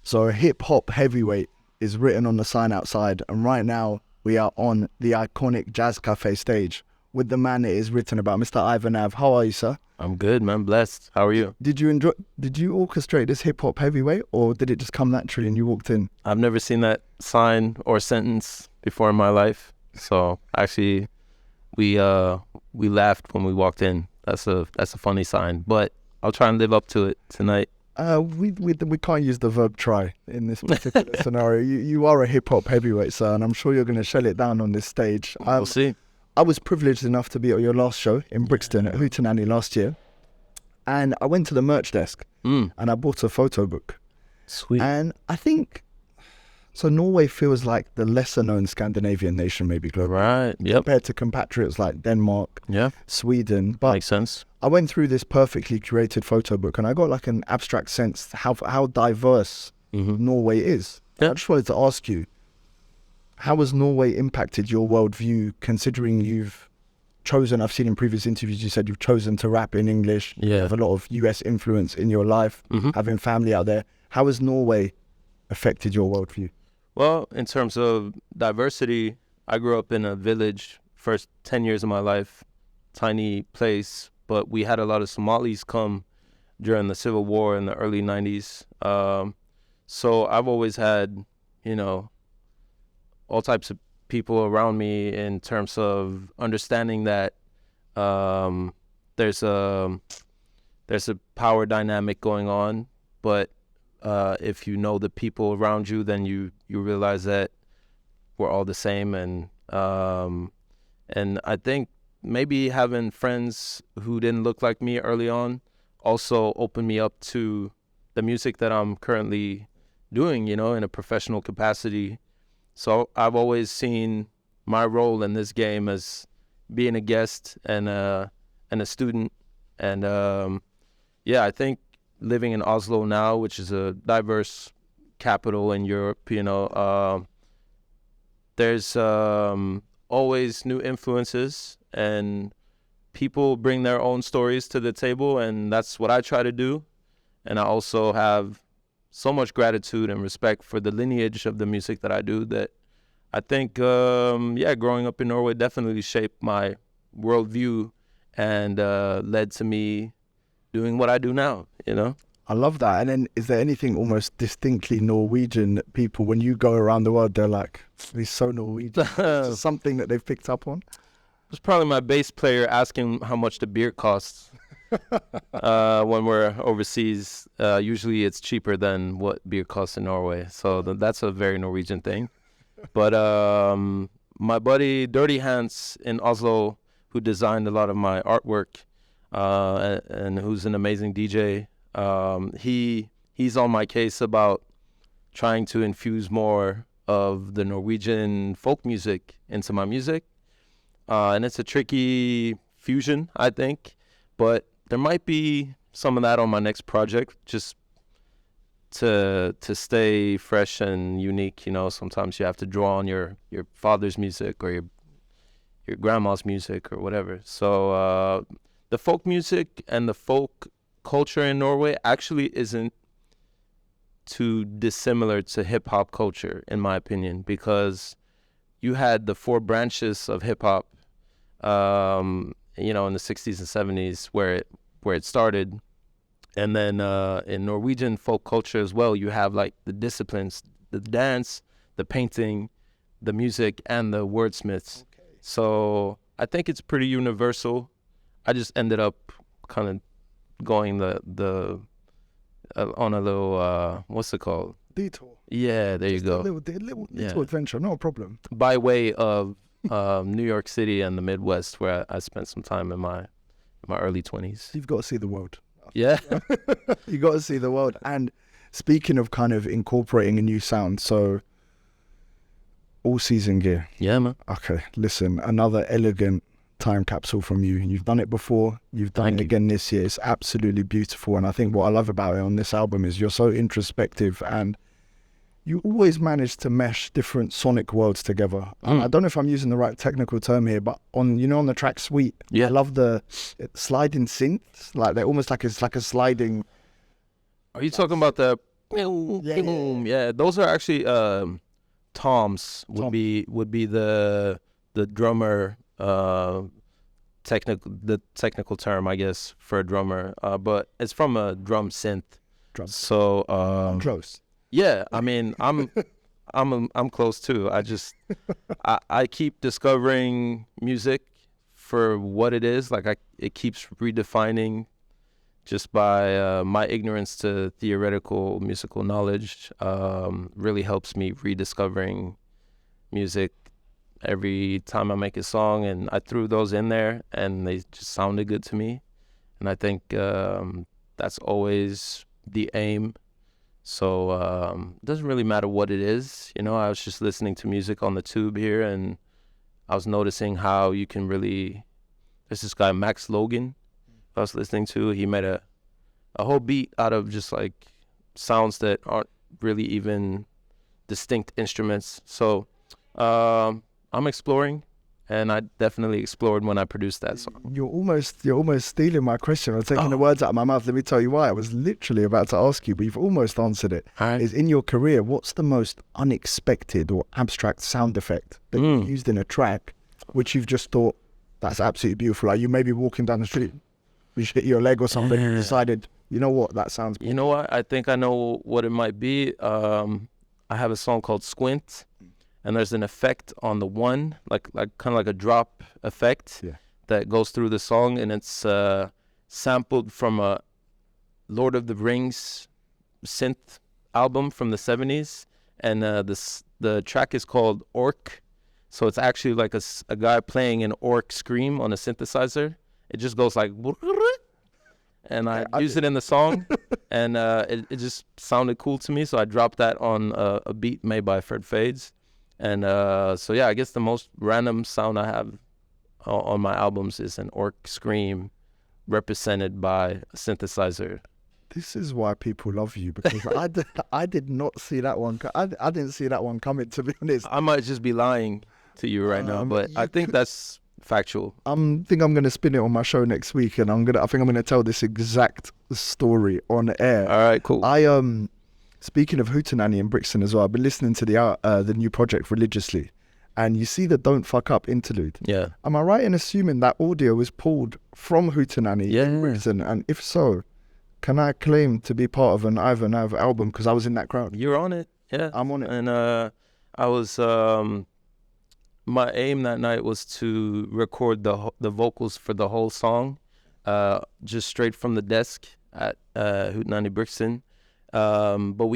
So hip hop heavyweight is written on the sign outside, and right now we are on the iconic Jazz Cafe stage with the man it is written about, Mr. Ivan Ave. How are you, sir? I'm good, man. Blessed. How are you? Did you orchestrate this hip hop heavyweight, or did it just come naturally and you walked in? I've never seen that sign or sentence before in my life. So actually, we laughed when we walked in. That's a funny sign, but I'll try and live up to it tonight. We can't use the verb try in this particular scenario. You are a hip hop heavyweight, sir, and I'm sure you're going to shell it down on this stage. We'll see. I was privileged enough to be at your last show in Brixton at Hootenanny last year, and I went to the merch desk and I bought a photo book. Sweet. And I think so. Norway feels like the lesser known Scandinavian nation, maybe globally, Right. Yep. compared to compatriots like Denmark, Yeah. Sweden. But Makes sense. I went through this perfectly curated photo book, and I got like an abstract sense how diverse Norway is. Yeah. I just wanted to ask you, how has Norway impacted your worldview, considering you've chosen, I've seen in previous interviews, you said you've chosen to rap in English, you Yeah. have a lot of US influence in your life, having family out there. How has Norway affected your worldview? Well, in terms of diversity, I grew up in a village first 10 years of my life, tiny place, but we had a lot of Somalis come during the Civil War in the early 90s. So I've always had, all types of people around me in terms of understanding that there's a power dynamic going on, but if you know the people around you, then you realize that we're all the same, and I think maybe having friends who didn't look like me early on also opened me up to the music that I'm currently doing, in a professional capacity. So I've always seen my role in this game as being a guest and a student, and I think living in Oslo now, which is a diverse capital in Europe, there's always new influences, and people bring their own stories to the table, and that's what I try to do. And I also have so much gratitude and respect for the lineage of the music that I do that I think, growing up in Norway definitely shaped my worldview and led to me doing what I do now, I love that. And then is there anything almost distinctly Norwegian that people, when you go around the world, they're like, he's so Norwegian? Something that they've picked up on? It's probably my bass player asking how much the beer costs when we're overseas. Usually it's cheaper than what beer costs in Norway. So that's a very Norwegian thing. But my buddy Dirty Hans in Oslo, who designed a lot of my artwork and who's an amazing DJ, he's on my case about trying to infuse more of the Norwegian folk music into my music. And it's a tricky fusion, I think, but there might be some of that on my next project, just to stay fresh and unique. Sometimes you have to draw on your father's music or your grandma's music or whatever. So the folk music and the folk culture in Norway actually isn't too dissimilar to hip-hop culture, in my opinion, because you had the four branches of hip-hop in the 60s and 70s where it started. And then in Norwegian folk culture as well, you have like the disciplines, the dance, the painting, the music, and the wordsmiths. Okay. So I think it's pretty universal. I just ended up kind of going the on a little, what's it called? Detour. Yeah, there Just you go. A little detour adventure, no problem. By way of New York City and the Midwest, where I spent some time in my early 20s. You've got to see the world. Yeah. You got to see the world. And speaking of kind of incorporating a new sound, so all season gear. Yeah, man. Okay, listen, another elegant time capsule from you. You've done it before, you've done Thank it you. again this year. It's absolutely beautiful. And I think what I love about it on this album is you're so introspective, and you always manage to mesh different sonic worlds together. I don't know if I'm using the right technical term here, but on the track Sweet, Yeah. I love the sliding synths. Like they're almost like it's like a sliding. Are you talking about the yeah. Those are actually toms would be the drummer technical term, I guess, for a drummer. But it's from a drum synth. So I'm close. Yeah, I mean, I'm close too. I keep discovering music for what it is. Like it keeps redefining just by my ignorance to theoretical musical knowledge. Really helps me rediscovering music every time I make a song, and I threw those in there, and they just sounded good to me. And I think that's always the aim. So it doesn't really matter what it is. You know, I was just listening to music on the tube here, and I was noticing how you can really. There's this guy Max Logan I was listening to. He made a whole beat out of just like sounds that aren't really even distinct instruments. So I'm exploring, and I definitely explored when I produced that song. You're almost stealing my question or taking the words out of my mouth. Let me tell you why. I was literally about to ask you, but you've almost answered it. All right. Is in your career, what's the most unexpected or abstract sound effect that you've used in a track, which you've just thought, that's absolutely beautiful? Like you may be walking down the street, you hit your leg or something, and decided, you know what, that sounds beautiful. You know what? I think I know what it might be. I have a song called Squint, and there's an effect on the one, like kind of like a drop effect that goes through the song, and it's sampled from a Lord of the Rings synth album from the 70s, and the track is called Orc. So it's actually like a guy playing an orc scream on a synthesizer. It just goes like, and I use it in the song, and it just sounded cool to me, so I dropped that on a beat made by Fred Fades. And so yeah, I guess the most random sound I have on my albums is an orc scream represented by a synthesizer. This is why people love you, because I did not see that one. I didn't see that one coming, to be honest. I might just be lying to you right now, but I think that's factual. I think I'm going to spin it on my show next week, and I think I'm going to tell this exact story on air. All right, cool. Speaking of Hootenanny and Brixton as well, I've been listening to the new project religiously, and you see the Don't Fuck Up interlude. Yeah. Am I right in assuming that audio was pulled from Hootenanny in Brixton? And if so, can I claim to be part of an Ivan Ave album, because I was in that crowd? You're on it. Yeah. I'm on it. And I was, my aim that night was to record the vocals for the whole song, just straight from the desk at Hootenanny Brixton. But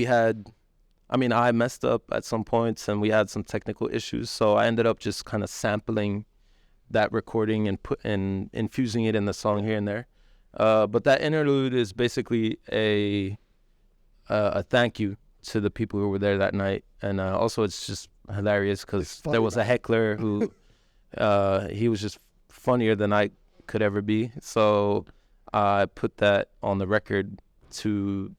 I messed up at some points, and we had some technical issues, so I ended up just kind of sampling that recording and infusing it in the song here and there. But that interlude is basically a thank you to the people who were there that night, and also it's just hilarious because there was a heckler who he was just funnier than I could ever be, so I put that on the record to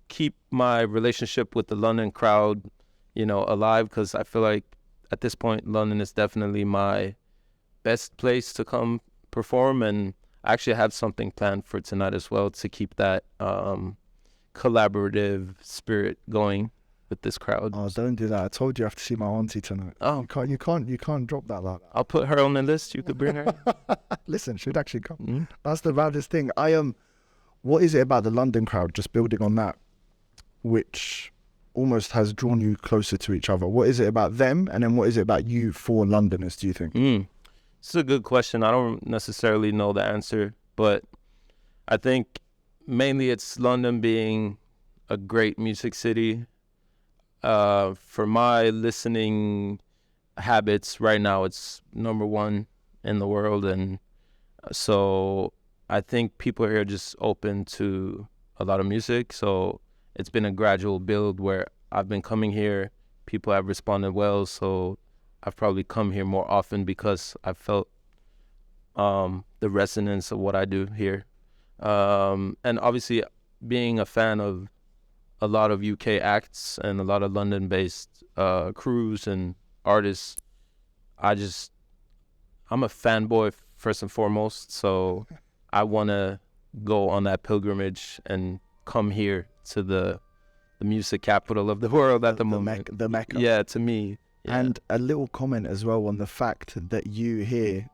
keep my relationship with the London crowd, alive, because I feel like at this point London is definitely my best place to come perform, and I actually have something planned for tonight as well to keep that collaborative spirit going with this crowd. Oh, don't do that. I told you I have to see my auntie tonight. Oh, you can't drop that like that. I'll put her on the list. You could bring her. Listen, she'd actually come. Mm-hmm. That's the baddest thing. What is it about the London crowd, just building on that, which almost has drawn you closer to each other? What is it about them, and then what is it about you for Londoners, do you think? It's a good question. I don't necessarily know the answer, but I think mainly it's London being a great music city. For my listening habits right now, it's number one in the world, and so I think people here are just open to a lot of music. So it's been a gradual build where I've been coming here, people have responded well, so I've probably come here more often because I felt the resonance of what I do here. And obviously being a fan of a lot of UK acts and a lot of London-based crews and artists, I'm a fanboy first and foremost, so I want to go on that pilgrimage and come here to the the music capital of the world at the moment. The Mecca. Yeah, to me. Yeah. And a little comment as well on the fact that you here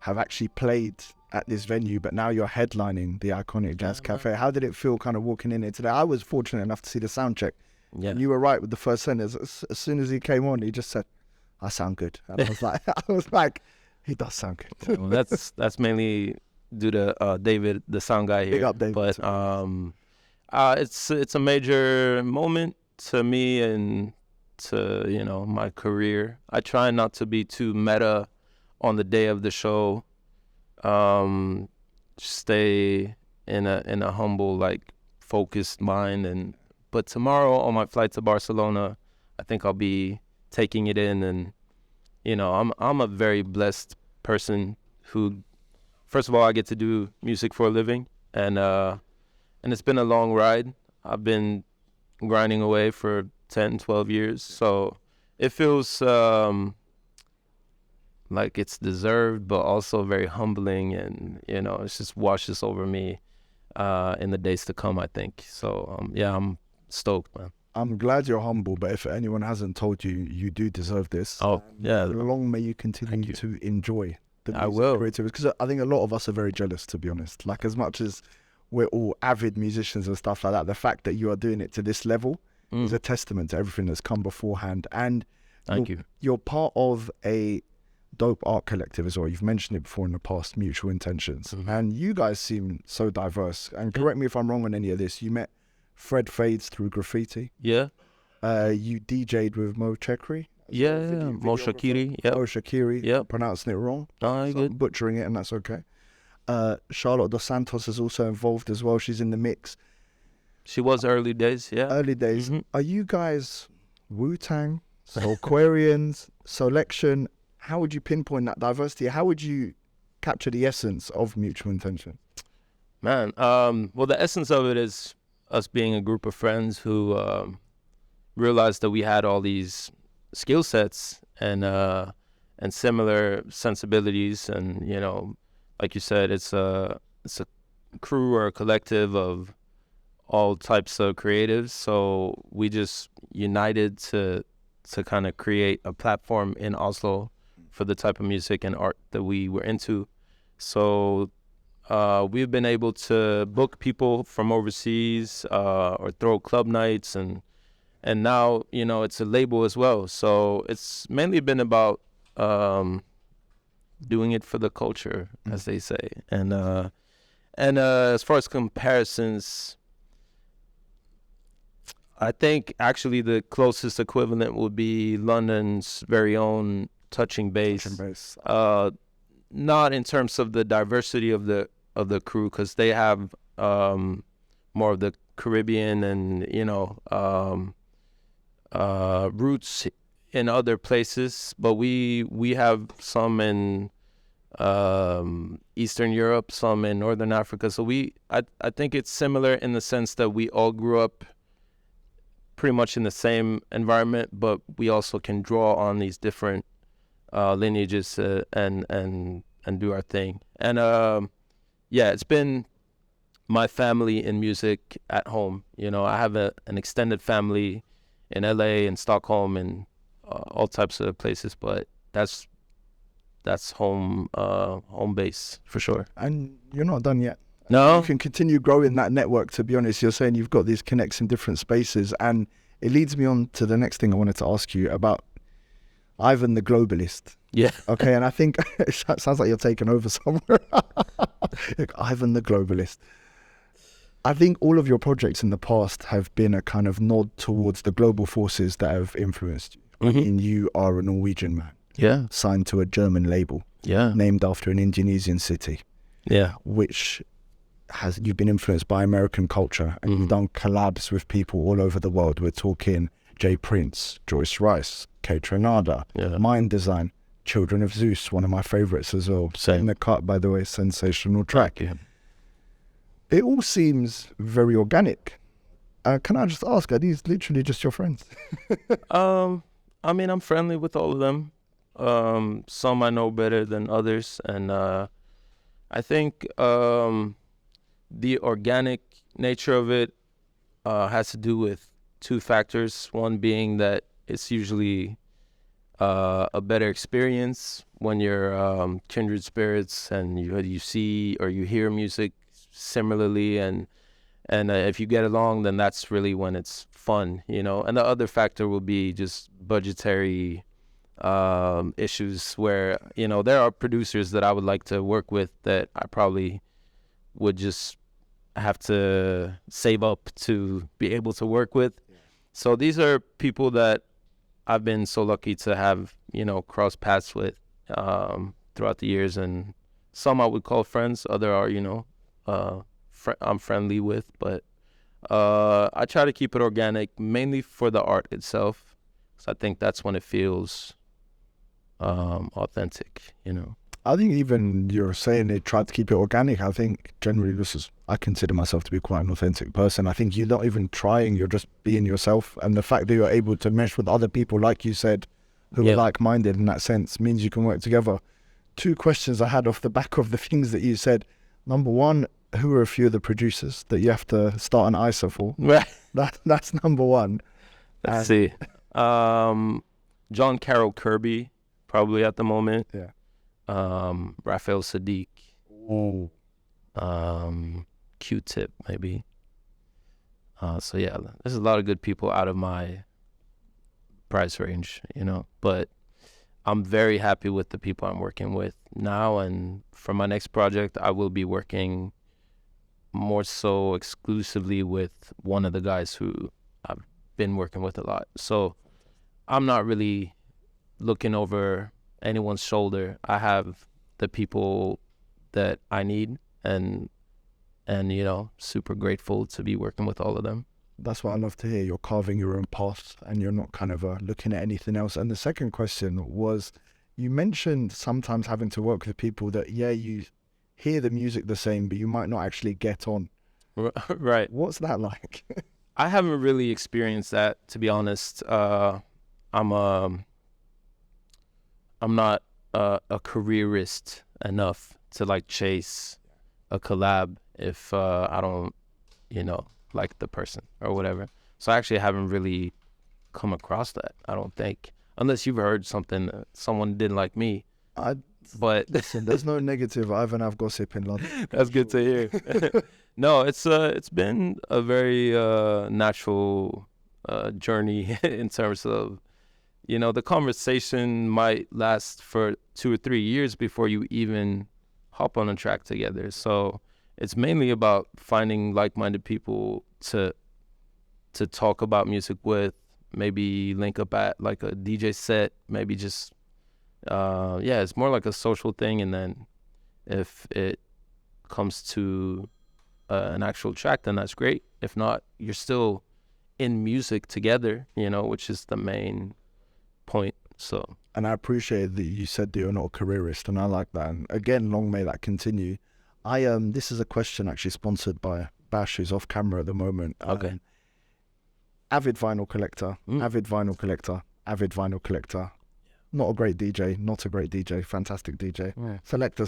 have actually played at this venue, but now you're headlining the iconic Jazz Cafe. How did it feel kind of walking in here today? I was fortunate enough to see the sound check. Yeah. And you were right with the first sentence. As soon as he came on, he just said, "I sound good." And I was like, he does sound good. Well, that's mainly due to David, the sound guy here. Big up, David. But it's a major moment to me and to, you know, my career. I try not to be too meta on the day of the show. Stay in a humble, like, focused mind. But tomorrow on my flight to Barcelona, I think I'll be taking it in. And, you know, I'm a very blessed person who, first of all, I get to do music for a living, and it's been a long ride. I've been grinding away for 10, 12 years, so it feels like it's deserved, but also very humbling, and, you know, it just washes over me in the days to come, I think. So yeah, I'm stoked, man. I'm glad you're humble, but if anyone hasn't told you, you do deserve this. Oh, yeah. Long may you continue to enjoy the music. I will. Creativity, because I think a lot of us are very jealous, to be honest. Like, as much as we're all avid musicians and stuff like that, the fact that you are doing it to this level is a testament to everything that's come beforehand. And Thank you. You're part of a dope art collective as well. You've mentioned it before in the past, Mutual Intentions. And you guys seem so diverse. And correct me if I'm wrong on any of this. You met Fred Fades through graffiti. Yeah. You DJ'd with Mo Chekri. Yeah, Mo Shakiri. Yeah. Mo Shakiri. Yep. Pronouncing it wrong. No, So good. I'm butchering it, and that's okay. Charlotte Dos Santos is also involved as well. She's in the mix. She was early days, yeah. Early days. Are you guys Wu-Tang, Soulquarians, Selection? How would you pinpoint that diversity? How would you capture the essence of Mutual Intention? Man, well, the essence of it is us being a group of friends who realized that we had all these skill sets and similar sensibilities, and, you know, like you said, it's a crew or a collective of all types of creatives. So we just united to kind of create a platform in Oslo for the type of music and art that we were into. So we've been able to book people from overseas or throw club nights, and now, you know, it's a label as well. So it's mainly been about doing it for the culture, as they say. And as far as comparisons, I think actually the closest equivalent would be London's very own Touching Bass. Not in terms of the diversity of the crew, because they have more of the Caribbean and, you know, roots in other places, but we have some in Eastern Europe, some in Northern Africa. So I think it's similar in the sense that we all grew up pretty much in the same environment, but we also can draw on these different lineages and do our thing. And yeah, it's been my family in music at home. You know, I have an extended family in LA and Stockholm and all types of places, but that's home base for sure. And you're not done yet. No, You can continue growing that network, to be honest. You're saying you've got these connects in different spaces, and it leads me on to the next thing I wanted to ask you about Ivan the Globalist. yeah, Okay, and I think it sounds like you're taking over somewhere. Ivan the Globalist. I think all of your projects in the past have been a kind of nod towards the global forces that have influenced you. I mean, you are a Norwegian man, yeah, signed to a German label, yeah, named after an Indonesian city, yeah, which you've been influenced by American culture, and you've done collabs with people all over the world. We're talking Jay Prince, Joyce Rice, K Tronada, yeah. Mind Design, Children of Zeus, one of my favorites as well. Same. In the Cut, by the way, sensational track. Yeah. It all seems very organic. Can I just ask, are these literally just your friends? I mean, I'm friendly with all of them. Some I know better than others, and I think the organic nature of it has to do with two factors. One being that it's usually a better experience when you're kindred spirits and you see or you hear music similarly, and if you get along, then that's really when it's fun, you know. And the other factor will be just budgetary issues, where, you know, there are producers that I would like to work with that I probably would just have to save up to be able to work with. So these are people that I've been so lucky to have, you know, cross paths with throughout the years, and some I would call friends, other are, you know, I'm friendly with, but I try to keep it organic, mainly for the art itself, because I think that's when it feels authentic, you know. I think even you're saying they tried to keep it organic. I think generally I consider myself to be quite an authentic person. I think you're not even trying, you're just being yourself. And the fact that you're able to mesh with other people, like you said, who are like-minded in that sense, means you can work together. Two questions I had off the back of the things that you said. Number one, who are a few of the producers that you have to start an ISA for? That's number one. Let's see. John Carroll Kirby, probably at the moment. Yeah. Raphael Sadiq. Ooh. Q-Tip, maybe. So yeah, there's a lot of good people out of my price range, you know. But I'm very happy with the people I'm working with now, and for my next project, I will be working more so exclusively with one of the guys who I've been working with a lot. So I'm not really looking over anyone's shoulder. I have the people that I need, and you know, super grateful to be working with all of them. That's what I love to hear. You're carving your own path and you're not kind of looking at anything else. And the second question was, you mentioned sometimes having to work with people that, you hear the music the same, but you might not actually get on. Right. What's that like? I haven't really experienced that, to be honest. I'm not a careerist enough to like chase a collab if I don't, you know, like the person or whatever. So I actually haven't really come across that, I don't think, unless you've heard something that someone didn't like me. But listen, there's no negative Ivan Ave gossip in London. That's good to hear. No, it's been a very natural journey in terms of, you know, the conversation might last for 2 or 3 years before you even hop on a track together. So it's mainly about finding like-minded people to talk about music with, maybe link up at like a DJ set, maybe just it's more like a social thing. And then if it comes to an actual track, then that's great. If not, you're still in music together, you know, which is the main point. So, and I appreciate that you said that you're not a careerist, and I like that. And again, long may that continue. This is a question actually sponsored by Bash, who's off camera at the moment. Okay. Avid vinyl collector, avid vinyl collector, avid vinyl collector. Not a great DJ, not a great DJ, fantastic DJ. Yeah. Selector.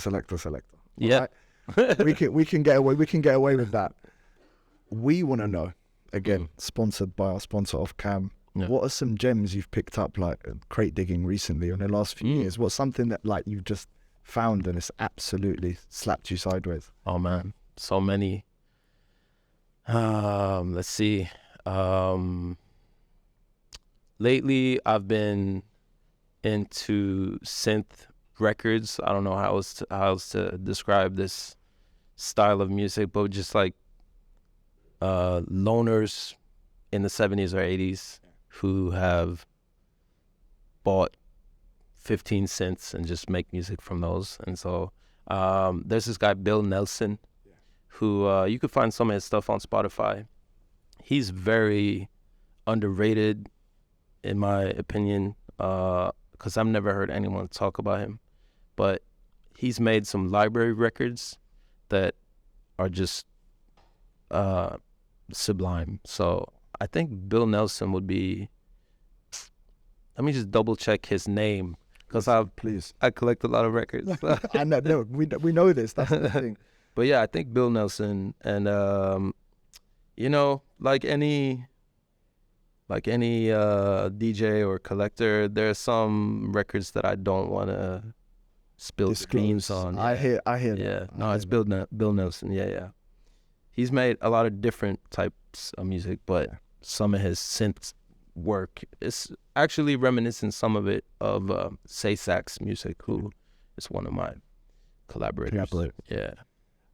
Yeah. Right? we can get away with that. We want to know, again, sponsored by our sponsor Off Cam. Yeah. What are some gems you've picked up, like crate digging recently in the last few years? What's something that like you've just found and it's absolutely slapped you sideways? Oh man, so many. Let's see. Lately I've been into synth records. I don't know how else to describe this style of music, but just like loners in the 70s or 80s who have bought 15 cents and just make music from those. And so there's this guy Bill Nelson who you could find some of his stuff on Spotify. He's very underrated in my opinion, because I've never heard anyone talk about him, but he's made some library records that are just sublime. So I think Bill Nelson would be, let me just double check his name, because I collect a lot of records. I know, we know this, that's the thing. But yeah, I think Bill Nelson, and you know, like any Like any DJ or collector, there are some records that I don't want to spill the beans on. I hear that. Yeah, no, it's Bill Nelson. Yeah. He's made a lot of different types of music, but some of his synth work is actually reminiscent, some of it, of Say Sax music, who is one of my collaborators. Yeah.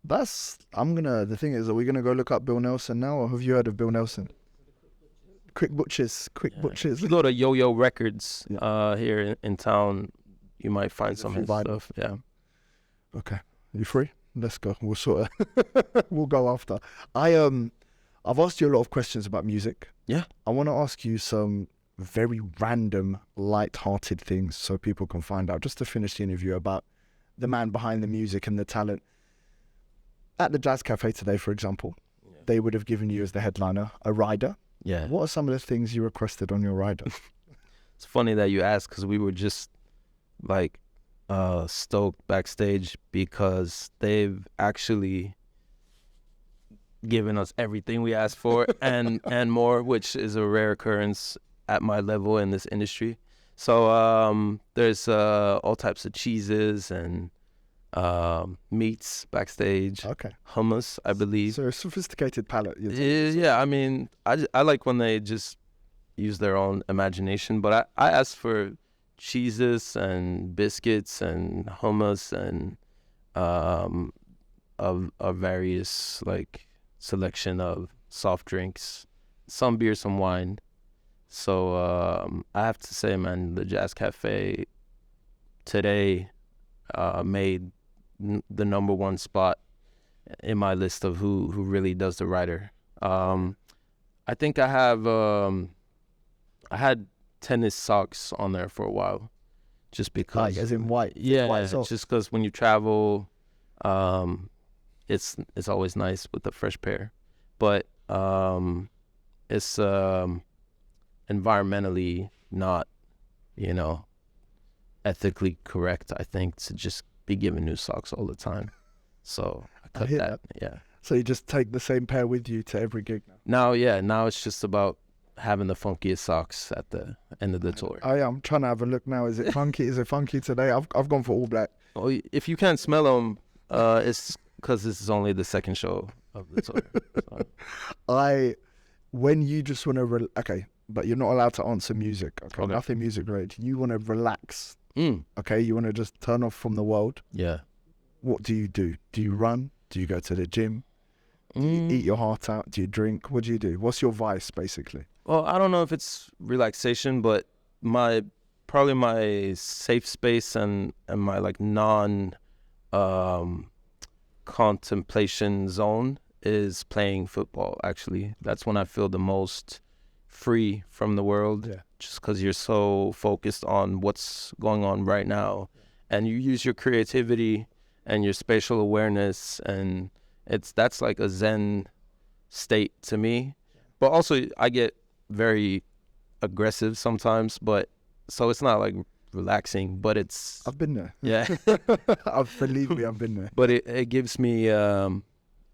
The thing is, are we gonna go look up Bill Nelson now, or have you heard of Bill Nelson? Quick Butchers. If you go to Yo-Yo Records here in town, you might find some of his stuff. Yeah. Okay. You free? Let's go. We'll sort of we'll go after. I've asked you a lot of questions about music. Yeah. I want to ask you some very random, light-hearted things so people can find out, just to finish the interview, about the man behind the music and the talent. At the Jazz Cafe today, for example, they would have given you as the headliner a rider. Yeah. What are some of the things you requested on your rider? It's funny that you asked, because we were just like stoked backstage because they've actually given us everything we asked for and more, which is a rare occurrence at my level in this industry. So there's all types of cheeses and meats backstage. Okay. Hummus, I believe. So a sophisticated palate. Yeah, I mean, I like when they just use their own imagination, but I asked for cheeses and biscuits and hummus and a various like selection of soft drinks, some beer, some wine. So I have to say, man, the Jazz Cafe today made the number one spot in my list of who really does the rider. I think I have I had tennis socks on there for a while, just because. Like, as in white. Yeah, white socks. just because when you travel, it's always nice with a fresh pair, but it's environmentally not, ethically correct, I think, to just be giving new socks all the time. So I cut that. Yeah. So you just take the same pair with you to every gig now? Now it's just about having the funkiest socks at the end of the tour. I'm trying to have a look now. Is it funky? Is it funky today? I've gone for all black. Oh, if you can't smell them, it's because this is only the second show of the tour. So. When you just want to, okay, but you're not allowed to answer music. Okay. Nothing music related. You want to relax. Okay, you want to just turn off from the world. Yeah. What do? Do you run? Do you go to the gym? Do you eat your heart out? Do you drink? What do you do? What's your vice, basically? Well, I don't know if it's relaxation, but probably my safe space and my like non contemplation zone is playing football. Actually, that's when I feel the most free from the world. Yeah. Just because you're so focused on what's going on right now, and you use your creativity and your spatial awareness, and that's like a Zen state to me. But also I get very aggressive sometimes, but so it's not like relaxing, but it's... I've been there. Yeah. Believe me, I've been there. But it gives me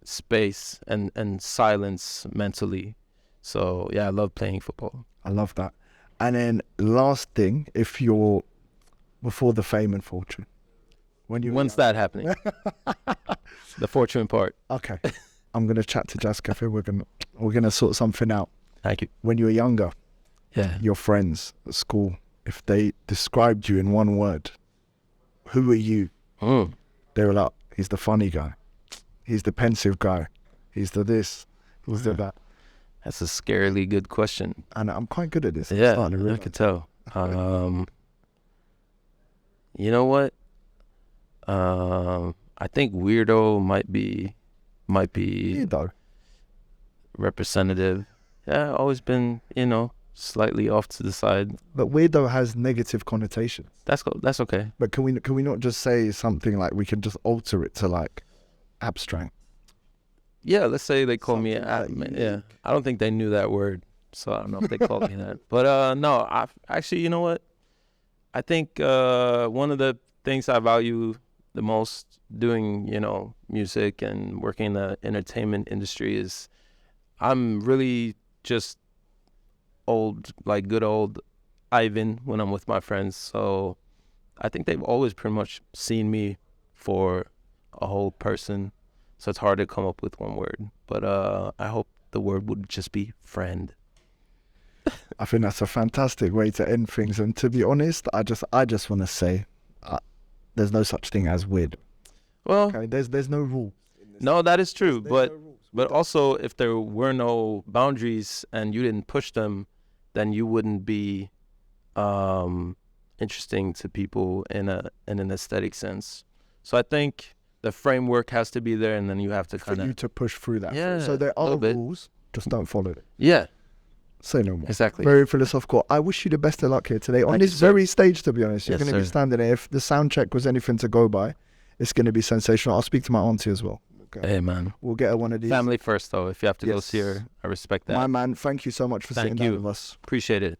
space and silence mentally. So yeah, I love playing football. I love that. And then last thing, if you're before the fame and fortune, when's that happening? The fortune part. Okay. I'm gonna chat to Jazz Cafe. We're gonna sort something out. Thank you. When you were younger, yeah, your friends at school, if they described you in one word, who were you? They were like, he's the funny guy, he's the pensive guy, he's the this, he's the that. That's a scarily good question. And I'm quite good at this. Yeah, I could tell. You know what? I think weirdo might be Weirdo. Representative. Yeah, always been, slightly off to the side. But weirdo has negative connotations. That's okay. But can we not just say something like, we can just alter it to like abstract? Yeah, let's say they call me. Yeah, I don't think they knew that word, so I don't know if they called me that. But no, actually, you know what? I think one of the things I value the most doing, music and working in the entertainment industry is I'm really just good old Ivan when I'm with my friends. So I think they've always pretty much seen me for a whole person. So it's hard to come up with one word. But I hope the word would just be friend. I think that's a fantastic way to end things. And to be honest, I just want to say, there's no such thing as weird. Well, okay, there's no rule. No, that is true. There's no rules. But also, if there were no boundaries and you didn't push them, then you wouldn't be interesting to people in an aesthetic sense. So I think the framework has to be there, and then you have to kind for you of to push through that. Yeah, So there a are little bit. rules, just don't follow them. yeah, Say no more. exactly. Very philosophical. I wish you the best of luck here today on Thank you, this sir. very stage. To be honest, you're Yes, going to be sir. standing there. If the sound check was anything to go by, it's going to be sensational. I'll speak to my auntie as well. Okay. Hey man, We'll get her one of these. family first though. If you have to go Yes. see her, I respect that. My man, thank you so much for Thank sitting down you. with us. Appreciate it.